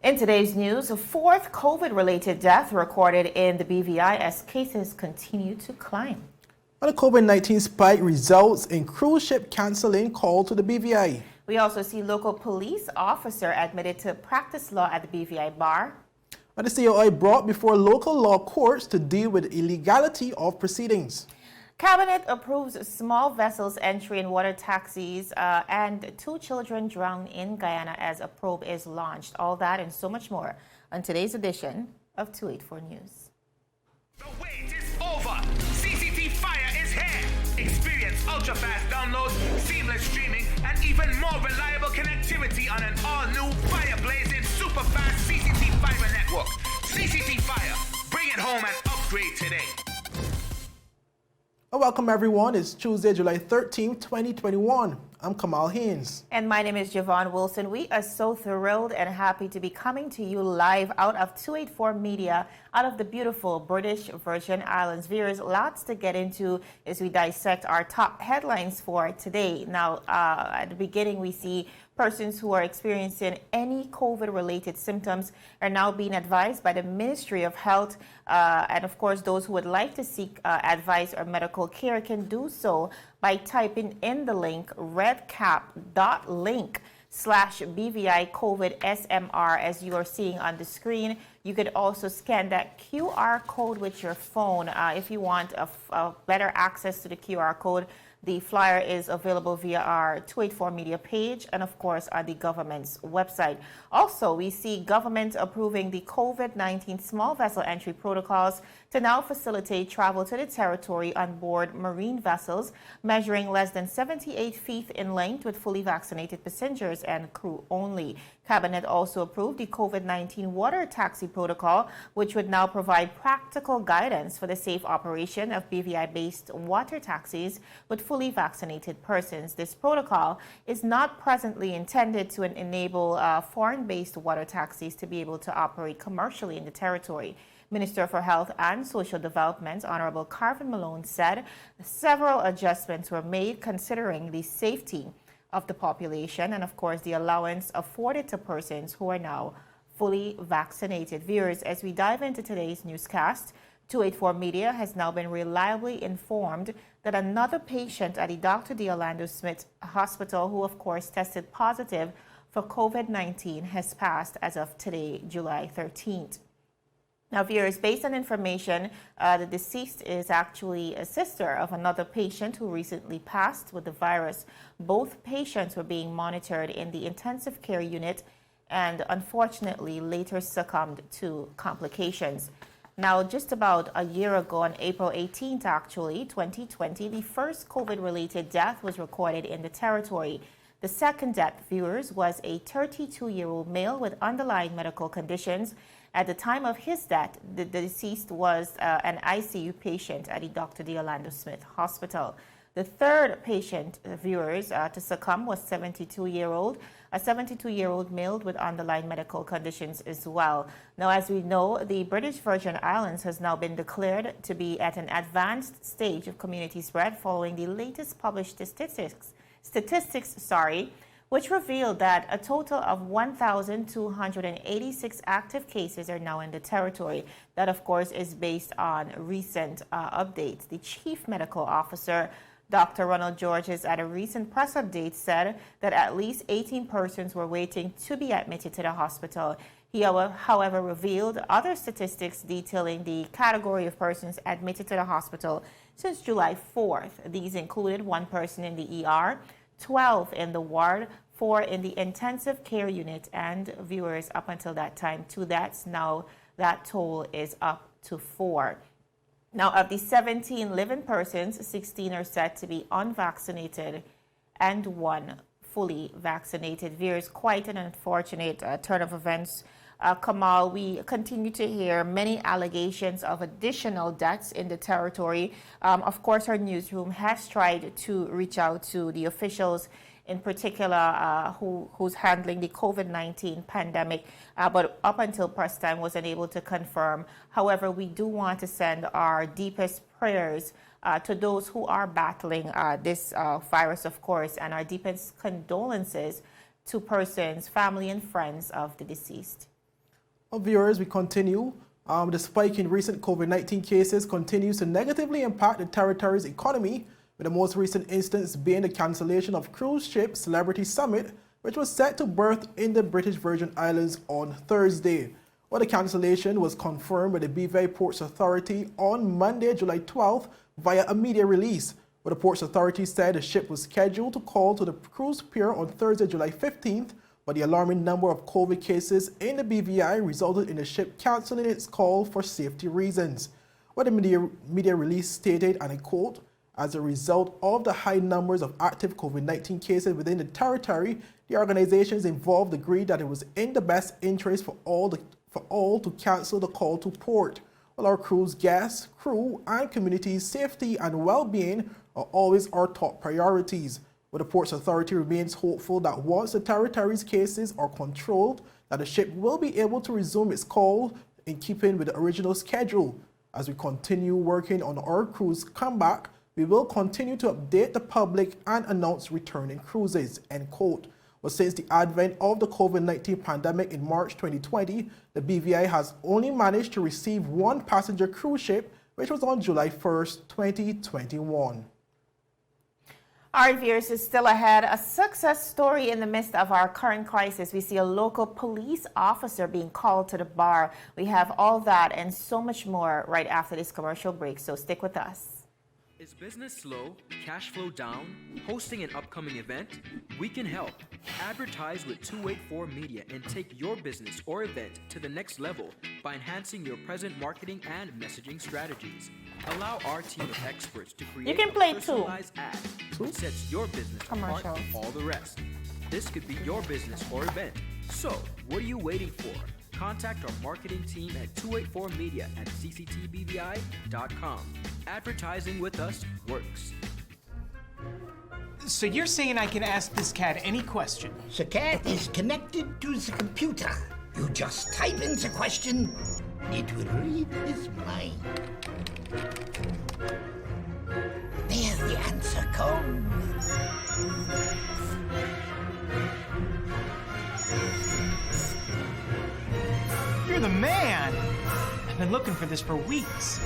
In today's news, a fourth COVID-related death recorded in the BVI as cases continue to climb. And the COVID-19 spike results in cruise ship canceling call to the BVI. We also see local police officer admitted to practice law at the BVI Bar. And the COI brought before local law courts to deal with illegality of proceedings. Cabinet approves small vessels entry in water taxis and 2 children drowned in Guyana as a probe is launched. All that and so much more on today's edition of 284 News. The wait is over. CCT Fire is here. Experience ultra-fast downloads, seamless streaming, and even more reliable connectivity on an all-new fire-blazing super-fast CCT Fiber network. CCT Fire. Bring it home and upgrade today. Welcome everyone, it's Tuesday, July 13th, 2021. I'm Kamal Haynes. And my name is Javon Wilson. We are so thrilled and happy to be coming to you live out of 284 Media, out of the beautiful British Virgin Islands. Viewers, lots to get into as we dissect our top headlines for today. Now, at the beginning, we see persons who are experiencing any COVID-related symptoms are now being advised by the Ministry of Health. And of course, those who would like to seek advice or medical care can do so by typing in the link redcap.link/BVI COVID SMR as you are seeing on the screen. You could also scan that QR code with your phone if you want a better access to the QR code. The flyer is available via our 284 Media page and, of course, on the government's website. Also, we see government approving the COVID-19 small vessel entry protocols to now facilitate travel to the territory on board marine vessels measuring less than 78 feet in length with fully vaccinated passengers and crew only. Cabinet also approved the COVID-19 water taxi protocol, which would now provide practical guidance for the safe operation of BVI-based water taxis with fully vaccinated persons. This protocol is not presently intended to enable foreign-based water taxis to be able to operate commercially in the territory. Minister for Health and Social Development, Honorable Carvin Malone, said several adjustments were made considering the safety of the population and, of course, the allowance afforded to persons who are now fully vaccinated. Viewers, as we dive into today's newscast, 284 Media has now been reliably informed that another patient at the Dr. D. Orlando Smith Hospital, who, of course, tested positive for COVID-19, has passed as of today, July 13th. Now, viewers, based on information, the deceased is actually a sister of another patient who recently passed with the virus. Both patients were being monitored in the intensive care unit and unfortunately later succumbed to complications. Now, just about a year ago, on April 18th, actually, 2020, the first COVID-related death was recorded in the territory. The second death, viewers, was a 32-year-old male with underlying medical conditions. At the time of his death, the deceased was an ICU patient at the Dr. D. Orlando Smith Hospital. The third patient, viewers, to succumb was a 72-year-old male with underlying medical conditions as well. Now, as we know, the British Virgin Islands has now been declared to be at an advanced stage of community spread following the latest published statistics, which revealed that a total of 1,286 active cases are now in the territory. That, of course, is based on recent updates. The chief medical officer, Dr. Ronald Georges, at a recent press update said that at least 18 persons were waiting to be admitted to the hospital. He, however, revealed other statistics detailing the category of persons admitted to the hospital since July 4th. These included 1 person in the ER, 12 in the ward, 4 in the intensive care unit, and viewers, up until that time, 2 deaths. Now that toll is up to 4. Now, of the 17 living persons, 16 are said to be unvaccinated and 1 fully vaccinated. Viewers, quite an unfortunate turn of events. Kamal, we continue to hear many allegations of additional deaths in the territory. Of course, our newsroom has tried to reach out to the officials, in particular, who's handling the COVID-19 pandemic, but up until press time was unable to confirm. However, we do want to send our deepest prayers to those who are battling this virus, of course, and our deepest condolences to persons, family, and friends of the deceased. Well, viewers, we continue. The spike in recent COVID-19 cases continues to negatively impact the territory's economy, with the most recent instance being the cancellation of cruise ship Celebrity Summit, which was set to berth in the British Virgin Islands on Thursday. Well, the cancellation was confirmed by the BVI Ports Authority on Monday, July 12th, via a media release, where the Ports Authority said the ship was scheduled to call to the cruise pier on Thursday, July 15th, but the alarming number of COVID cases in the BVI resulted in the ship cancelling its call for safety reasons. What the media release stated, and I quote, "As a result of the high numbers of active COVID-19 cases within the territory, the organizations involved agreed that it was in the best interest for all to cancel the call to port. While our cruise guests, crew, and community's safety and well-being are always our top priorities. But the Ports Authority remains hopeful that once the territory's cases are controlled, that the ship will be able to resume its call in keeping with the original schedule. As we continue working on our cruise comeback, we will continue to update the public and announce returning cruises," end quote. Well, since the advent of the COVID-19 pandemic in March 2020, the BVI has only managed to receive one passenger cruise ship, which was on July 1st, 2021. Our viewers is still ahead. A success story in the midst of our current crisis. We see a local police officer being called to the bar. We have all that and so much more right after this commercial break, so stick with us. Is business slow? Cash flow down? Hosting an upcoming event? We can help. Advertise with 284 Media and take your business or event to the next level by enhancing your present marketing and messaging strategies. Allow our team of experts to create can play a personalized ad that sets your business apart Commercial. from all the rest. This could be your business or event. So, what are you waiting for? Contact our marketing team at 284media at cctbvi.com. Advertising with us works. So you're saying I can ask this cat any question? The cat is connected to the computer. You just type in the question, it will read his mind. There the answer comes. You're the man! I've been looking for this for weeks.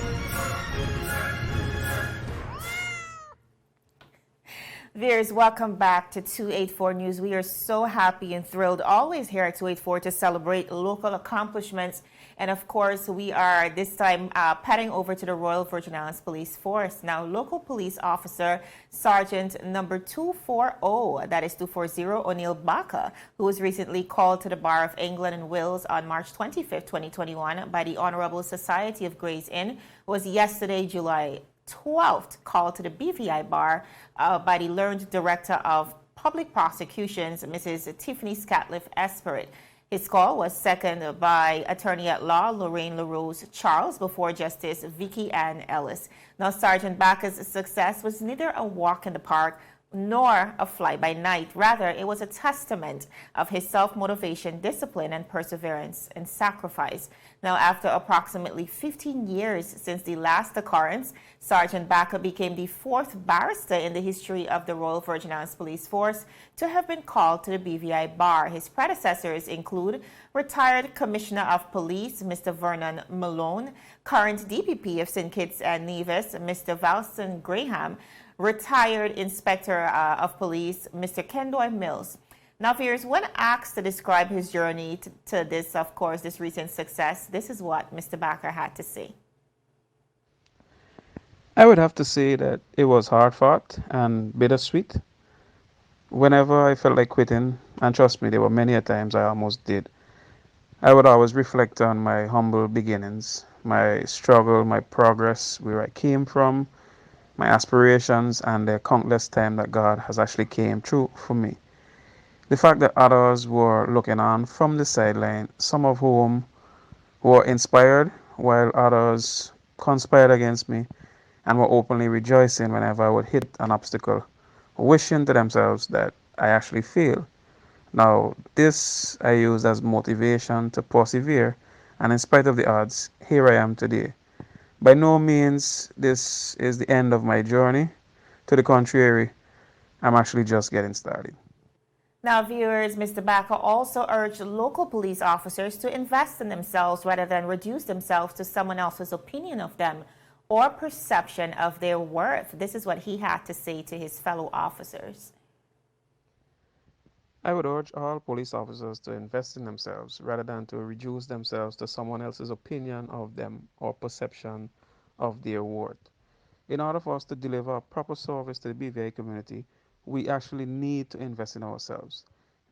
Viewers, welcome back to 284 News. We are so happy and thrilled always here at 284 to celebrate local accomplishments. And of course, we are this time padding over to the Royal Virgin Islands Police Force. Now, local police officer Sergeant number 240, that is 240, O'Neill Baca, who was recently called to the Bar of England and Wales on March 25th, 2021 by the Honorable Society of Gray's Inn, was yesterday, July 12th, called to the BVI Bar by the learned Director of Public Prosecutions, Mrs. Tiffany Scatliff Esperett. His call was seconded by Attorney-at-Law Lorraine LaRose Charles before Justice Vicky Ann Ellis. Now, Sergeant Baca's success was neither a walk in the park nor a fly-by-night. Rather, it was a testament of his self-motivation, discipline, and perseverance and sacrifice. Now, after approximately 15 years since the last occurrence, Sergeant Baca became the fourth barrister in the history of the Royal Virgin Islands Police Force to have been called to the BVI Bar. His predecessors include retired Commissioner of Police, Mr. Vernon Malone, current DPP of St. Kitts and Nevis, Mr. Valston Graham, retired Inspector of Police, Mr. Kendoy Mills. Now, viewers, when asked to describe his journey to this, of course, this recent success, this is what Mr. Baca had to say. I would have to say that it was hard fought and bittersweet. Whenever I felt like quitting, and trust me, there were many a times I almost did, I would always reflect on my humble beginnings, my struggle, my progress, where I came from, my aspirations, and the countless time that God has actually came through for me. The fact that others were looking on from the sideline, some of whom were inspired, while others conspired against me and were openly rejoicing whenever I would hit an obstacle, wishing to themselves that I actually failed. Now, this I use as motivation to persevere, and in spite of the odds, here I am today. By no means this is the end of my journey. To the contrary, I'm actually just getting started. Now, viewers, Mr. Baca also urged local police officers to invest in themselves rather than reduce themselves to someone else's opinion of them or perception of their worth. This is what he had to say to his fellow officers. I would urge all police officers to invest in themselves rather than to reduce themselves to someone else's opinion of them or perception of their worth. In order for us to deliver a proper service to the BVI community, we actually need to invest in ourselves.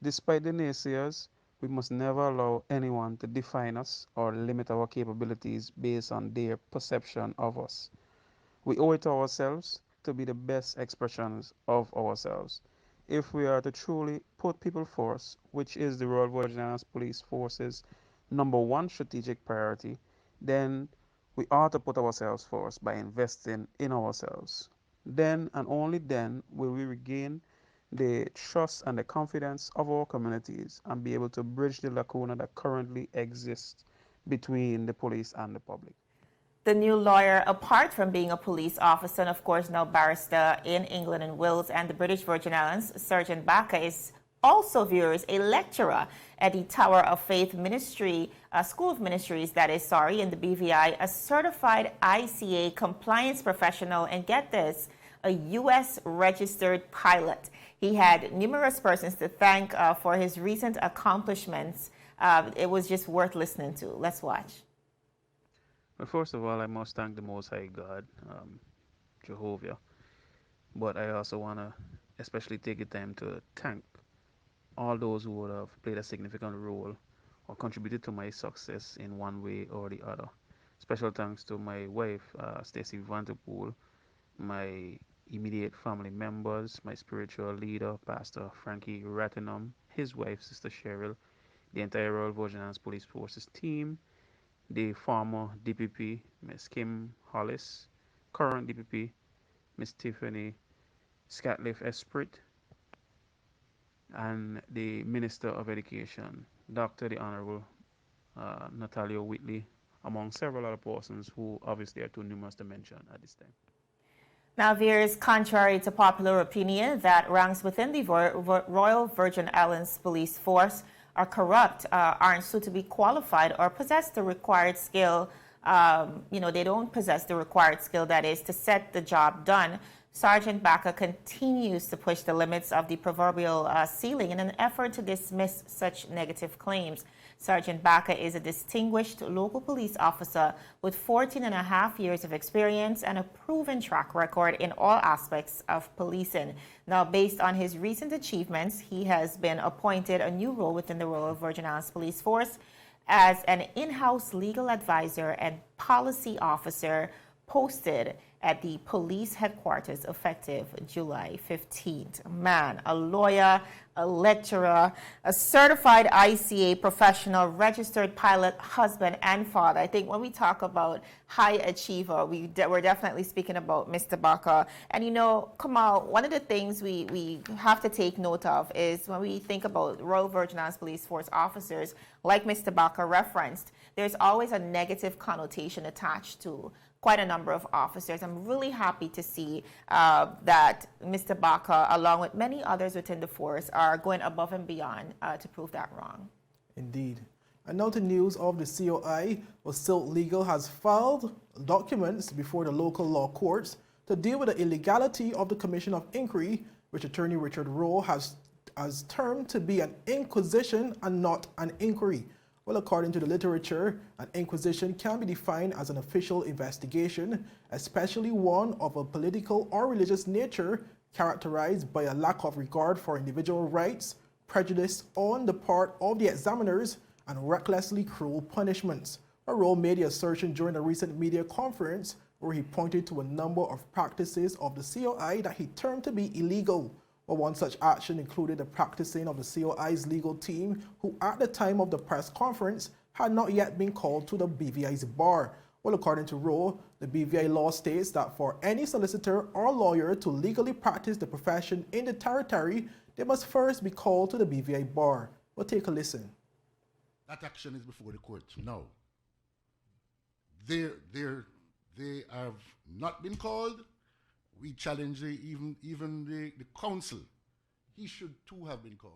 Despite the naysayers, we must never allow anyone to define us or limit our capabilities based on their perception of us. We owe it to ourselves to be the best expressions of ourselves. If we are to truly put people first, which is the Royal Virgin Islands Police Force's #1 strategic priority, then we ought to put ourselves first by investing in ourselves. Then and only then will we regain the trust and the confidence of our communities and be able to bridge the lacuna that currently exists between the police and the public. The new lawyer, apart from being a police officer and, of course, now barrister in England and Wales and the British Virgin Islands, Sergeant Baca is also, viewers, a lecturer at the Tower of Faith Ministry, School of Ministries, in the BVI, a certified ICA compliance professional, and get this, a U.S. registered pilot. He had numerous persons to thank for his recent accomplishments. It was just worth listening to. Let's watch. Well, first of all, I must thank the Most High God, Jehovah. But I also want to especially take the time to thank all those who would have played a significant role or contributed to my success in one way or the other. Special thanks to my wife, Stacey Vanderpool, my immediate family members, my spiritual leader, Pastor Frankie Rattenham, his wife, Sister Cheryl, the entire Royal Virgin Islands Police Forces team, the former DPP, Ms. Kim Hollis, current DPP, Ms. Tiffany Scatliff Esprit, and the Minister of Education, Dr. the Honorable Natalia Whitley, among several other persons who obviously are too numerous to mention at this time. Now, viewers, contrary to popular opinion that ranks within the Royal Virgin Islands Police Force are corrupt, aren't suitably qualified, or possess the required skill, they don't possess the required skill, that is, to set the job done, Sergeant Baca continues to push the limits of the proverbial ceiling in an effort to dismiss such negative claims. Sergeant Baca is a distinguished local police officer with 14.5 years of experience and a proven track record in all aspects of policing. Now, based on his recent achievements, he has been appointed a new role within the Royal Virgin Islands Police Force as an in-house legal advisor and policy officer, posted at the police headquarters effective July 15th. Man, a lawyer, a lecturer, a certified ICA professional, registered pilot, husband, and father. I think when we talk about high achiever, we're definitely speaking about Mr. Baca. And Kamal, one of the things we have to take note of is when we think about Royal Virgin Islands Police Force officers, like Mr. Baca referenced, there's always a negative connotation attached to quite a number of officers. I'm really happy to see that Mr. Baca, along with many others within the force, are going above and beyond to prove that wrong. Indeed. And now to news of the COI, where Silk Legal has filed documents before the local law courts to deal with the illegality of the Commission of Inquiry, which Attorney Richard Rowe has termed to be an inquisition and not an inquiry. Well, according to the literature, an inquisition can be defined as an official investigation, especially one of a political or religious nature characterized by a lack of regard for individual rights, prejudice on the part of the examiners, and recklessly cruel punishments. Rowe made the assertion during a recent media conference where he pointed to a number of practices of the COI that he termed to be illegal. Well, one such action included the practicing of the COI's legal team, who at the time of the press conference had not yet been called to the BVI's bar. Well, according to Rowe, the BVI law states that for any solicitor or lawyer to legally practice the profession in the territory, they must first be called to the BVI bar. Well, take a listen. That action is before the court now. They have not been called. We challenge even the counsel. He should too have been called.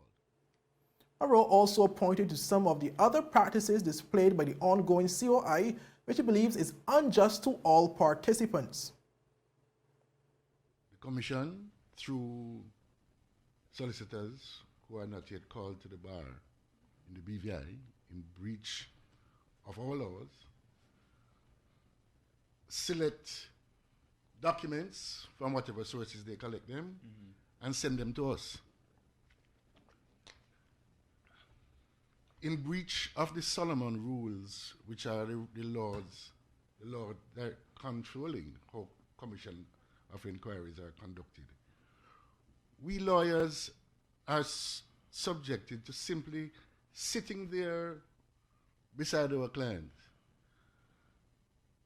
Arrow also pointed to some of the other practices displayed by the ongoing COI, which he believes is unjust to all participants. The Commission, through solicitors who are not yet called to the bar in the BVI, in breach of our laws, select documents from whatever sources they collect them and send them to us. In breach of the Solomon rules, which are the laws that are controlling how commission of inquiries are conducted, we lawyers are subjected to simply sitting there beside our clients,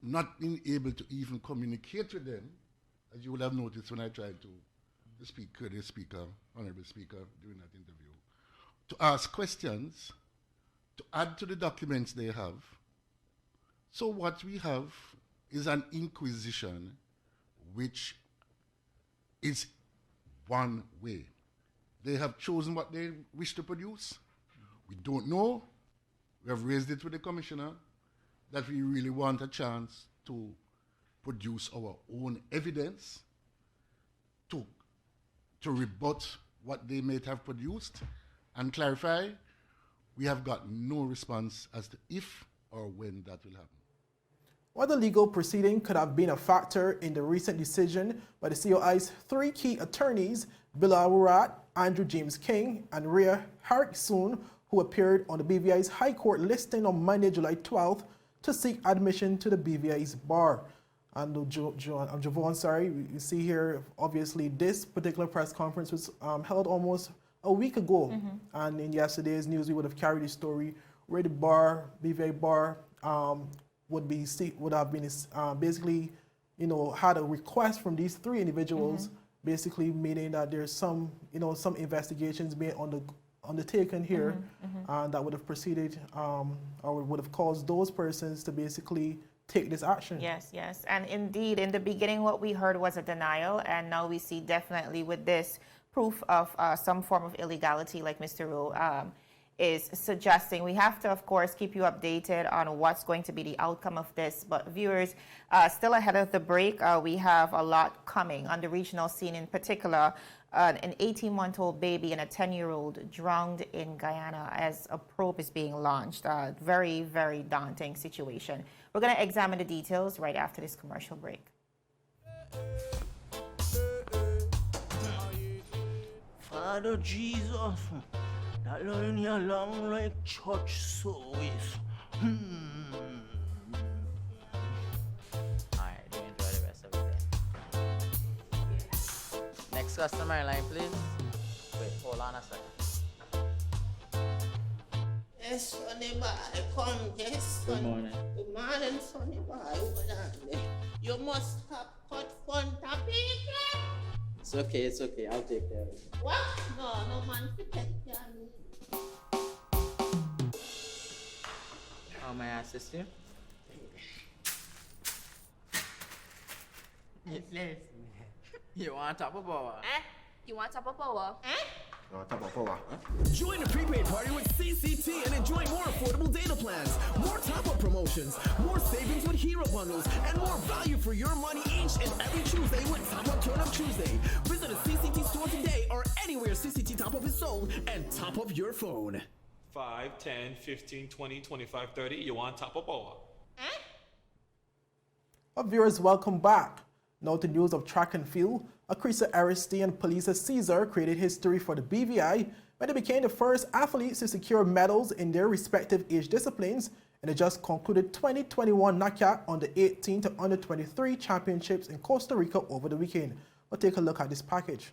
not being able to even communicate with them, as you would have noticed when I tried to the speaker, honorable speaker, during that interview, to ask questions, to add to the documents they have. So what we have is an inquisition which is one way. They have chosen what they wish to produce. We don't know. We have raised it with the commissioner that we really want a chance to produce our own evidence to rebut what they may have produced and clarify. We have got no response as to if or when that will happen. Whether legal proceeding could have been a factor in the recent decision by the COI's three key attorneys, Bilal Wurat, Andrew James King, and Rhea Harrison, who appeared on the BVI's High Court listing on Monday, July 12th, to seek admission to the BVI's bar. And Javon, you see here, obviously, this particular press conference was held almost a week ago. And in yesterday's news, we would have carried a story where the bar, BVI Bar, would have been basically, had a request from these three individuals, basically meaning that there's some investigations being undertaken here, and that would have proceeded or would have caused those persons to basically take this action. Yes. And indeed, in the beginning, what we heard was a denial, and now we see definitely with this proof of some form of illegality, like Mr. Rowe is suggesting. We have to, of course, keep you updated on what's going to be the outcome of this. But viewers, still ahead of the break, we have a lot coming on the regional scene, in particular, an 18-month-old baby and a 10-year-old drowned in Guyana as a probe is being launched. Very, very daunting situation. We're going to examine the details right after this commercial break. Father Jesus, that line here long like church service. Alright, do enjoy the rest of it then. Next customer line, please. Wait, hold on a second. Yes, Sonny boy, come. Yes, Sonny. Good morning. Good morning, Sonny boy. Hold on there. You must have cut fun topic. It's okay. I'll take care of it. What? No man to take care of me. How may I assist you? Yes. You want top of power? You want top of power? Join the prepaid party with CCT and enjoy more affordable data plans, more top-up promotions, more savings with hero bundles, and more value for your money each and every Tuesday with Top Up Turn Up Tuesday. Visit a CCT store today or anywhere CCT Top Up is sold and top up your phone. 5, 10, 15, 20, 25, 30. You want top of power? Our viewers, welcome back. Now to news of track and field. Akrisa, Eristee, and Palesa Caesar created history for the BVI when they became the first athletes to secure medals in their respective age disciplines in the just concluded 2021 NACAC Under 18 to Under 23 Championships in Costa Rica over the weekend. We'll take a look at this package.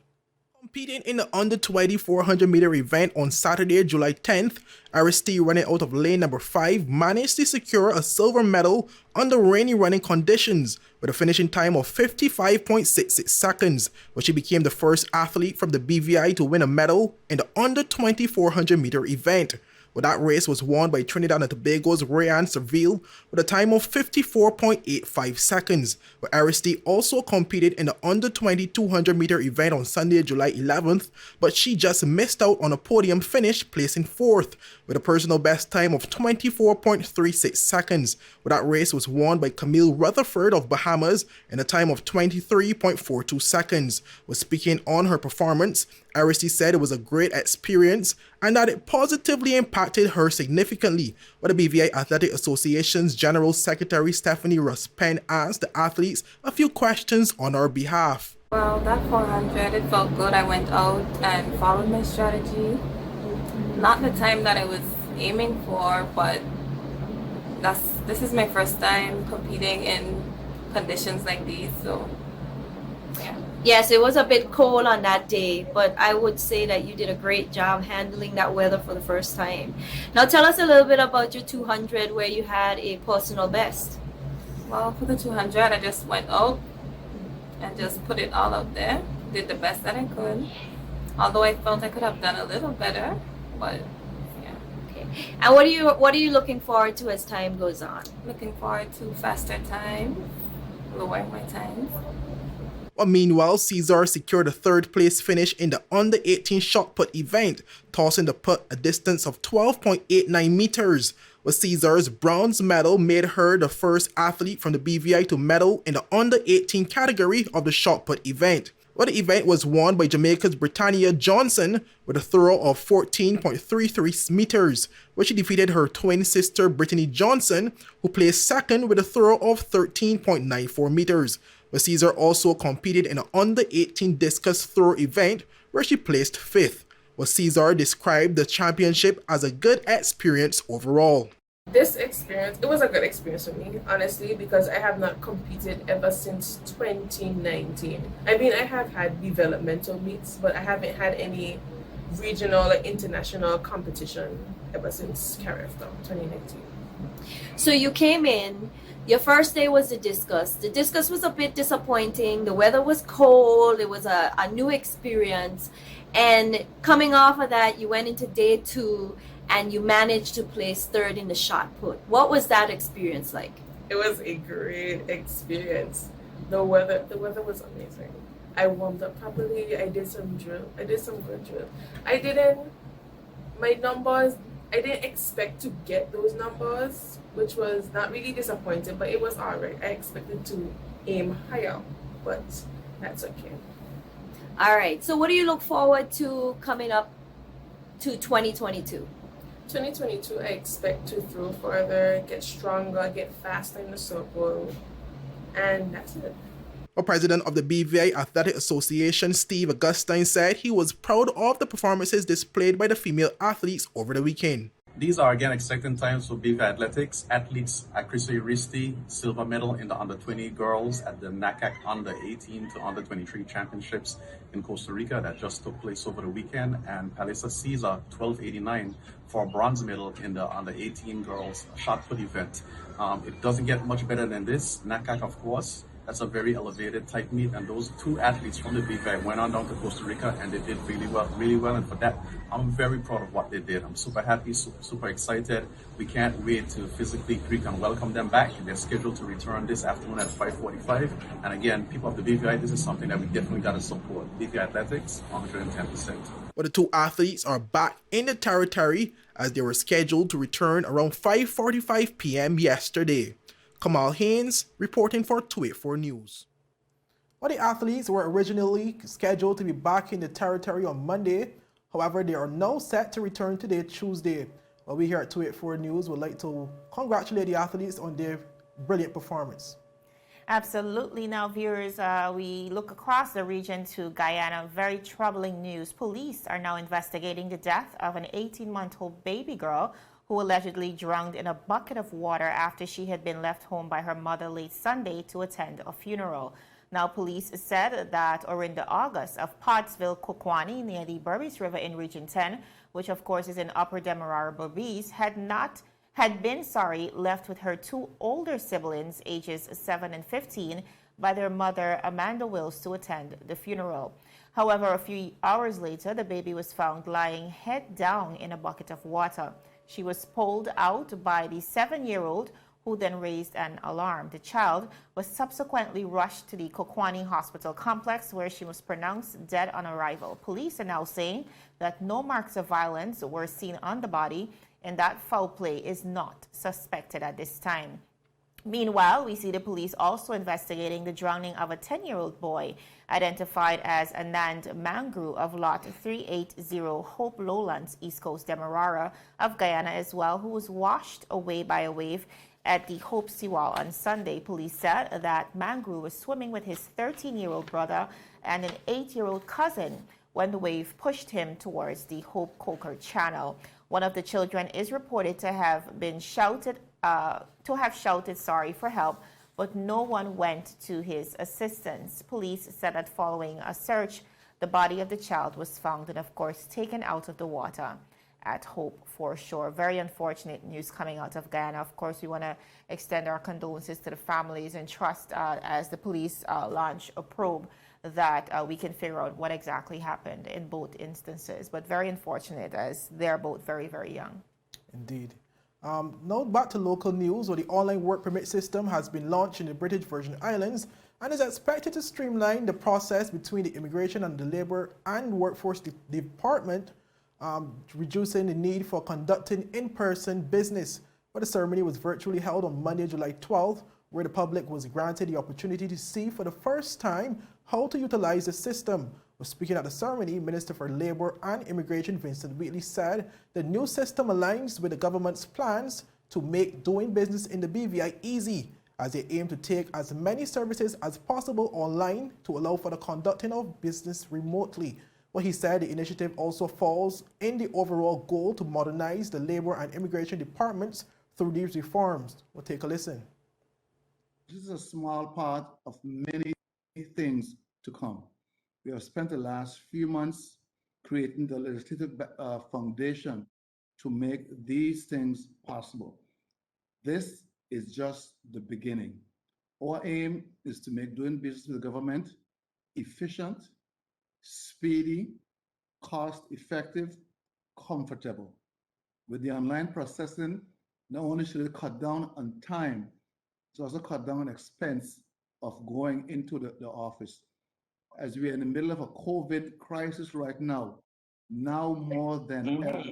Competing in the under 20 400-meter event on Saturday, July 10th, Eristee, running out of lane number 5, managed to secure a silver medal under rainy running conditions with a finishing time of 55.66 seconds, where she became the first athlete from the BVI to win a medal in the under 20 400-meter event. Well, that race was won by Trinidad and Tobago's Rayan Seville with a time of 54.85 seconds. But Eristee also competed in the under-20 200-meter event on Sunday, July 11th, but she just missed out on a podium finish, placing 4th with a personal best time of 24.36 seconds. Well, that race was won by Camille Rutherford of Bahamas in a time of 23.42 seconds. Well, speaking on her performance, Eristee said it was a great experience and that it positively impacted her significantly. But the BVI Athletic Association's General Secretary Stephanie Russ-Penn asked the athletes a few questions on her behalf. Well, that 400, it felt good. I went out and followed my strategy. Not the time that I was aiming for, but this is my first time competing in conditions like these, so yeah. Yes, it was a bit cold on that day, but I would say that you did a great job handling that weather for the first time. Now tell us a little bit about your 200 where you had a personal best. Well, for the 200, I just went out and just put it all out there. Did the best that I could. Although I felt I could have done a little better, but yeah. Okay. And what are you looking forward to as time goes on? Looking forward to faster time, lowering my times. Well, meanwhile, Cesar secured a third-place finish in the under-18 shot put event, tossing the put a distance of 12.89 meters. Well, Cesar's bronze medal made her the first athlete from the BVI to medal in the under-18 category of the shot put event. Well, the event was won by Jamaica's Britannia Johnson with a throw of 14.33 meters, where she defeated her twin sister Brittany Johnson, who placed second with a throw of 13.94 meters. But Cesar also competed in an under-18 discus throw event where she placed 5th. Well, Cesar described the championship as a good experience overall. This experience, it was a good experience for me, honestly, because I have not competed ever since 2019. I mean, I have had developmental meets, but I haven't had any regional or international competition ever since Careftown 2019. So you came in, your first day was the discus. The discus was a bit disappointing. The weather was cold. It was a new experience. And coming off of that, you went into day 2 and you managed to place 3rd in the shot put. What was that experience like? It was a great experience. The weather was amazing. I warmed up properly. I did some drill. I did some good drill. My numbers, I didn't expect to get those numbers, which was not really disappointing, but it was all right. I expected to aim higher, but that's okay. All right. So what do you look forward to coming up to 2022? 2022, I expect to throw further, get stronger, get faster in the circle, and that's it. Well, President of the BVI Athletic Association, Steve Augustine, said he was proud of the performances displayed by the female athletes over the weekend. These are again exciting times for BVI Athletics. Athletes Akrisa Eristee, silver medal in the under-20 girls at the NACAC under-18 to under-23 Championships in Costa Rica that just took place over the weekend, and Palesa Caesar 1289 for a bronze medal in the under-18 girls shot put event. It doesn't get much better than this. NACAC, of course, that's a very elevated type meet, and those 2 athletes from the BVI went on down to Costa Rica and they did really well, and for that I'm very proud of what they did. I'm super happy, super excited. We can't wait to physically greet and welcome them back. They're scheduled to return this afternoon at 5:45, and again, people of the BVI, this is something that we definitely got to support. BVI Athletics, 110%. Well, the 2 athletes are back in the territory as they were scheduled to return around 5:45 p.m. yesterday. Kamal Haynes reporting for 284 News. Well, the athletes were originally scheduled to be back in the territory on Monday. However, they are now set to return today, Tuesday. Well, we here at 284 News would like to congratulate the athletes on their brilliant performance. Absolutely. Now, viewers, we look across the region to Guyana. Very troubling news. Police are now investigating the death of an 18-month-old baby girl who allegedly drowned in a bucket of water after she had been left home by her mother late Sunday to attend a funeral. Now, police said that Orinda August of Pottsville, Kokwani, near the Berbice River in Region 10, which of course is in Upper Demerara, Berbice, had been left with her 2 older siblings, ages 7 and 15, by their mother, Amanda Wills, to attend the funeral. However, a few hours later, the baby was found lying head down in a bucket of water. She was pulled out by the 7-year-old, who then raised an alarm. The child was subsequently rushed to the Kokwani Hospital complex, where she was pronounced dead on arrival. Police are now saying that no marks of violence were seen on the body and that foul play is not suspected at this time. Meanwhile, we see the police also investigating the drowning of a 10-year-old boy identified as Anand Mangru of Lot 380 Hope Lowlands, East Coast Demerara of Guyana as well, who was washed away by a wave at the Hope Seawall on Sunday. Police said that Mangru was swimming with his 13-year-old brother and an 8-year-old cousin when the wave pushed him towards the Hope Coker Channel. One of the children is reported to have shouted for help, but no one went to his assistance. Police said that following a search, the body of the child was found and, of course, taken out of the water at Hope Foreshore. Very unfortunate news coming out of Guyana. Of course, we want to extend our condolences to the families and trust as the police launch a probe that we can figure out what exactly happened in both instances. But very unfortunate as they're both very, very young. Indeed. Now back to local news, where the online work permit system has been launched in the British Virgin Islands and is expected to streamline the process between the Immigration and the Labour and Workforce Department, reducing the need for conducting in-person business. But the ceremony was virtually held on Monday, July 12th, where the public was granted the opportunity to see for the first time how to utilize the system. Well, speaking at the ceremony, Minister for Labour and Immigration Vincent Wheatley said the new system aligns with the government's plans to make doing business in the BVI easy, as they aim to take as many services as possible online to allow for the conducting of business remotely. Well, he said the initiative also falls in the overall goal to modernize the Labour and Immigration departments through these reforms. We'll take a listen. This is a small part of many things to come. We have spent the last few months creating the legislative foundation to make these things possible. This is just the beginning. Our aim is to make doing business with the government efficient, speedy, cost-effective, comfortable. With the online processing, not only should it cut down on time, it's also cut down on expense of going into the office. As we are in the middle of a COVID crisis right now more than ever,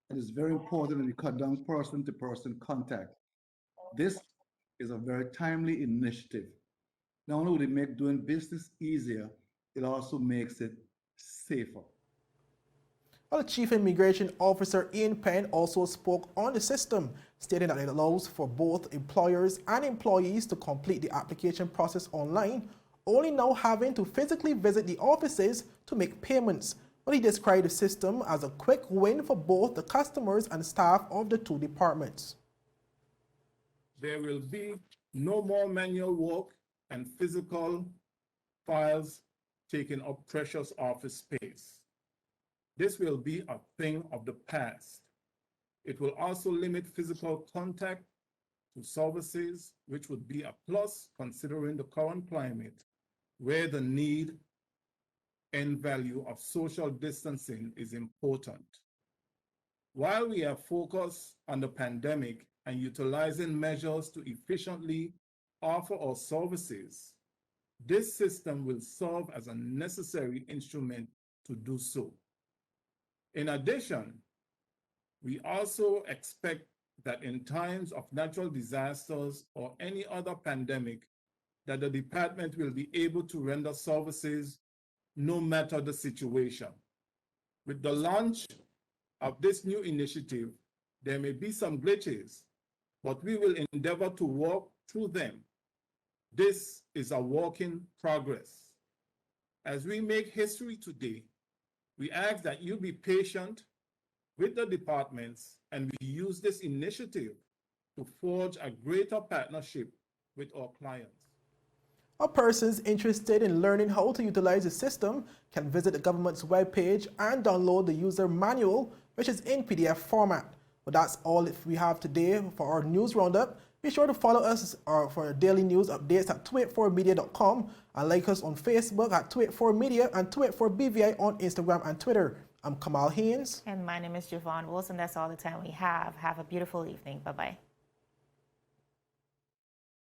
it is very important that we cut down person-to-person contact. This is a very timely initiative. Not only will it make doing business easier, it also makes it safer. Well, the Chief Immigration Officer Ian Penn also spoke on the system, stating that it allows for both employers and employees to complete the application process online, only now having to physically visit the offices to make payments. Well, he described the system as a quick win for both the customers and staff of the two departments. There will be no more manual work and physical files taking up precious office space. This will be a thing of the past. It will also limit physical contact to services, which would be a plus considering the current climate, where the need and value of social distancing is important. While we are focused on the pandemic and utilizing measures to efficiently offer our services, this system will serve as a necessary instrument to do so. In addition, we also expect that in times of natural disasters or any other pandemic, that the department will be able to render services no matter the situation. With the launch of this new initiative, there may be some glitches, but we will endeavor to work through them. This is a work in progress. As we make history today, we ask that you be patient with the departments and we use this initiative to forge a greater partnership with our clients. All persons interested in learning how to utilize the system can visit the government's webpage and download the user manual, which is in PDF format. But that's all we have today for our news roundup. Be sure to follow us for daily news updates at 284media.com and like us on Facebook at 284media and 284BVI on Instagram and Twitter. I'm Kamal Haynes. And my name is Javon Wilson. That's all the time we have. Have a beautiful evening. Bye-bye.